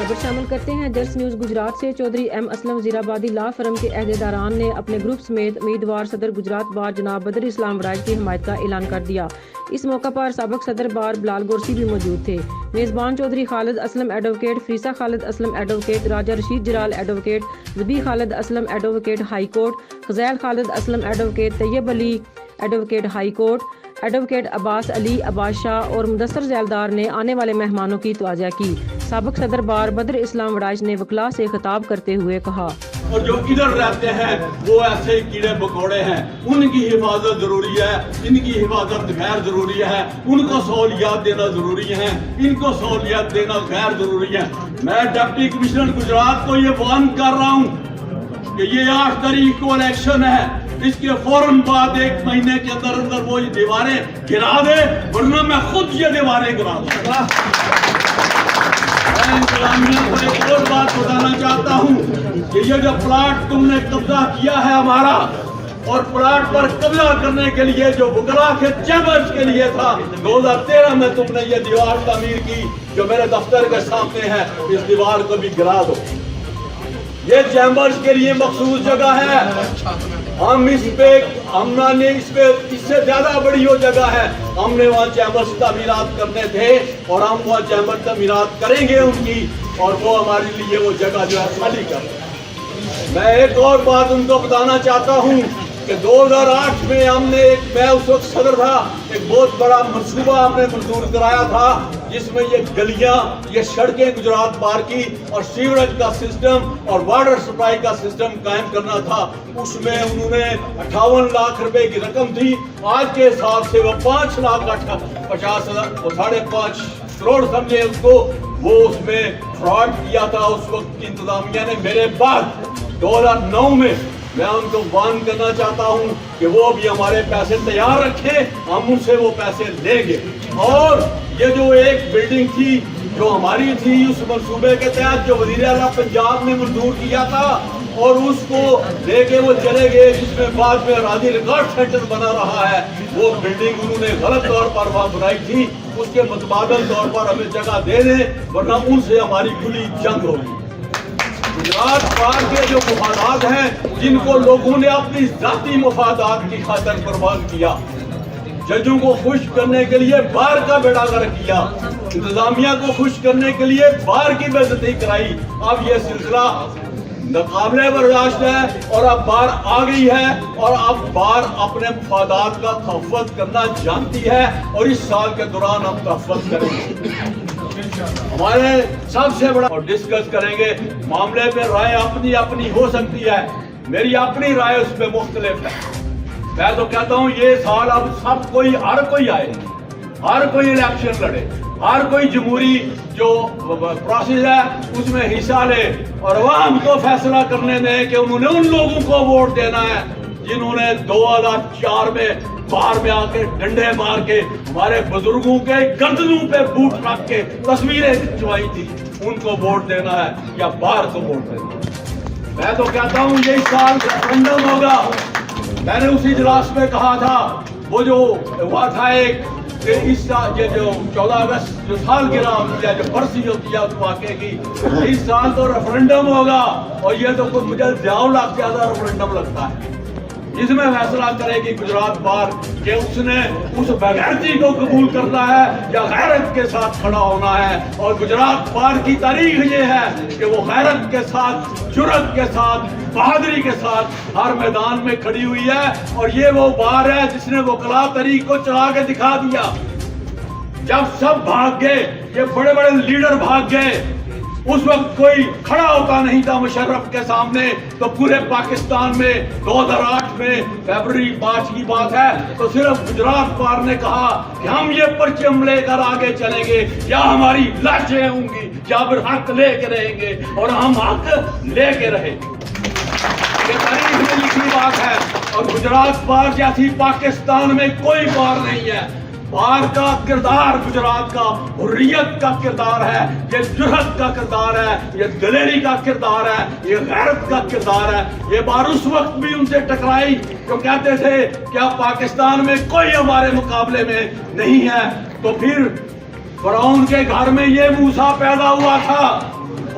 خبر شامل کرتے ہیں جرس نیوز گجرات سے۔ چودھری ایم اسلم وزیر آبادی لا فرم کے عہدیداران نے اپنے گروپ سمیت امیدوار صدر گجرات بار جناب بدر اسلام وڑائچ کی حمایت کا اعلان کر دیا۔ اس موقع پر سابق صدر بار بلال گورسی بھی موجود تھے۔ میزبان چودھری خالد اسلم ایڈوکیٹ، فریسا خالد اسلم ایڈوکیٹ، راجہ رشید جلال ایڈوکیٹ، ذبیح خالد اسلم ایڈوکیٹ ہائی کورٹ، غزیل خالد اسلم ایڈوکیٹ، طیب علی ایڈوکیٹ ہائی کورٹ، ایڈوکیٹ عباس علی عباس شاہ اور مدثر ذیلدار نے آنے والے مہمانوں کی توجہ کی۔ سابق صدر بار بدر اسلام وڑائچ نے وکلاء سے خطاب کرتے ہوئے کہا، اور جو ادھر رہتے ہیں وہ ایسے کیڑے مکوڑے ہیں، ان کی حفاظت ضروری ہے، ان کی حفاظت غیر ضروری ہے، ان کو سہولیات دینا ضروری ہے، ان کو سہولیات دینا غیر ضروری ہے۔ میں ڈپٹی کمشنر گجرات کو یہ وارن کر رہا ہوں کہ یہ 8 تاریخ کو الیکشن ہے، اس کے فوراً بعد 1 مہینے کے اندر اندر وہ یہ دیواریں گرا دے، ورنہ میں خود یہ دیواریں گرا دوں گا۔ میں انتظامیہ کو ایک اور بات بتانا چاہتا ہوں کہ یہ جو پلاٹ تم نے قبضہ کیا ہے ہمارا، اور پلاٹ پر قبضہ کرنے کے لیے جو وکلاء کے چیمبرز کے لیے تھا، 2013 میں تم نے یہ دیوار تعمیر کی جو میرے دفتر کے سامنے ہے، اس دیوار کو بھی گرا دو۔ یہ چیمبرز کے لیے مخصوص جگہ ہے، ہم اس سے زیادہ بڑی وہ جگہ ہے، ہم نے وہاں چیمبرز تعمیرات کرنے تھے اور ہم وہاں چیمبر تعمیرات کریں گے ان کی، اور وہ ہمارے لیے وہ جگہ جو ہے خالی کر رہے ہیں۔ میں ایک اور بات ان کو بتانا چاہتا ہوں کہ 2008 میں ہم نے میں اس وقت صدر تھا، ایک بہت بڑا منصوبہ ہم نے منظور کرایا تھا جس میں یہ گلیاں، یہ سڑکیں گجرات بار کی اور سیوریج کا سسٹم اور واٹر سپلائی کا سسٹم قائم کرنا تھا۔ اس میں انہوں نے 58 لاکھ روپے کی رقم تھی، آج کے حساب سے وہ 5,50,000 5.5 کروڑ سمجھے اس کو، وہ اس میں فراڈ کیا تھا اس وقت کی انتظامیہ نے۔ میرے بعد 2009 میں میں ان کو وارن کرنا چاہتا ہوں کہ وہ بھی ہمارے پیسے تیار رکھیں، ہم ان سے وہ پیسے لیں گے۔ اور یہ جو ایک بلڈنگ تھی جو ہماری تھی اس منصوبے کے تحت جو وزیر اعلیٰ پنجاب نے منظور کیا تھا، اور اس کو لے کے وہ چلے گئے، جس میں بعد میں راضی ریکارڈ سینٹر بنا رہا ہے، وہ بلڈنگ انہوں نے غلط طور پر وہاں بنائی تھی، اس کے متبادل طور پر ہمیں جگہ دے دیں ورنہ ان سے ہماری کھلی جنگ ہوگی۔ گجرات بار کے جو مفادات ہیں جن کو لوگوں نے اپنی ذاتی مفادات کی خاطر قربان کیا، ججوں کو خوش کرنے کے لیے بار کا بیڑا غرق کیا، انتظامیہ کو خوش کرنے کے لیے بار کی بے عزتی کرائی۔ اب یہ سلسلہ ناقابل برداشت ہے اور اب بار آ گئی ہے، اور اب بار اپنے مفادات کا تحفظ کرنا جانتی ہے، اور اس سال کے دوران ہم تحفظ کریں گے۔ ہمارے سب سے بڑا اور ڈسکس کریں گے، معاملے پہ رائے اپنی ہو سکتی ہے، میری اپنی رائے اس پہ مختلف ہے۔ میں تو کہتا ہوں یہ سال اب ہر کوئی آئے، ہر کوئی الیکشن لڑے، ہر کوئی جمہوری جو پروسیس ہے اس میں حصہ لے، اور عوام کو فیصلہ کرنے دیں کہ انہوں نے ان لوگوں کو ووٹ دینا ہے جنہوں نے 2004 میں باہر میں آ کے ڈنڈے مار کے ہمارے بزرگوں کے گردنوں پہ بوٹ رکھ کے تصویریں کھنچوائی تھی، ان کو ووٹ دینا ہے یا باہر کو ووٹ دینا ہے۔ میں تو کہتا ہوں یہ سال ریفرنڈم ہوگا۔ میں نے اسی اجلاس میں کہا تھا، وہ جو ہوا تھا ایک کہ اس سال یہ جو 14 اگست جو سالگرہ ہوتی ہے، جو برسی ہوتی ہے اس واقعے کی، اس سال تو ریفرنڈم ہوگا، اور یہ تو کچھ مجھے زیادہ ریفرنڈم لگتا ہے، اس میں فیصلہ کرے گی گجرات بار کہ اس نے اس بغیرتی کو قبول کرنا ہے یا غیرت کے ساتھ کھڑا ہونا ہے۔ اور گجرات بار کی تاریخ یہ ہے کہ وہ غیرت کے ساتھ، جرأت کے ساتھ، بہادری کے ساتھ ہر میدان میں کھڑی ہوئی ہے، اور یہ وہ بار ہے جس نے وکلاء تحریک کو چلا کے دکھا دیا۔ جب سب بھاگ گئے، یہ بڑے بڑے لیڈر بھاگ گئے، اس وقت کوئی کھڑا ہوتا نہیں تھا مشرف کے سامنے، تو پورے پاکستان میں 2008 میں فیبروری 5 کی بات ہے، تو صرف گجرات بار نے کہا کہ ہم یہ پرچم لے کر آگے چلیں گے، یا ہماری لاشیں ہوں گی یا پھر حق لے کے رہیں گے، اور ہم حق لے کے رہے۔ یہ تاریخ میں لکھی بات ہے، اور گجرات بار جیسی پاکستان میں کوئی بار نہیں ہے۔ بار کا کردار گجرات کا حریت کا کردار ہے، یہ جرأت کا کردار ہے، یہ دلیری کا کردار ہے، یہ غیرت کا کردار ہے۔ یہ بار اس وقت بھی ان سے ٹکرائی جو کہتے تھے کیا پاکستان میں کوئی ہمارے مقابلے میں نہیں ہے، تو پھر فرعون کے گھر میں یہ موسیٰ پیدا ہوا تھا،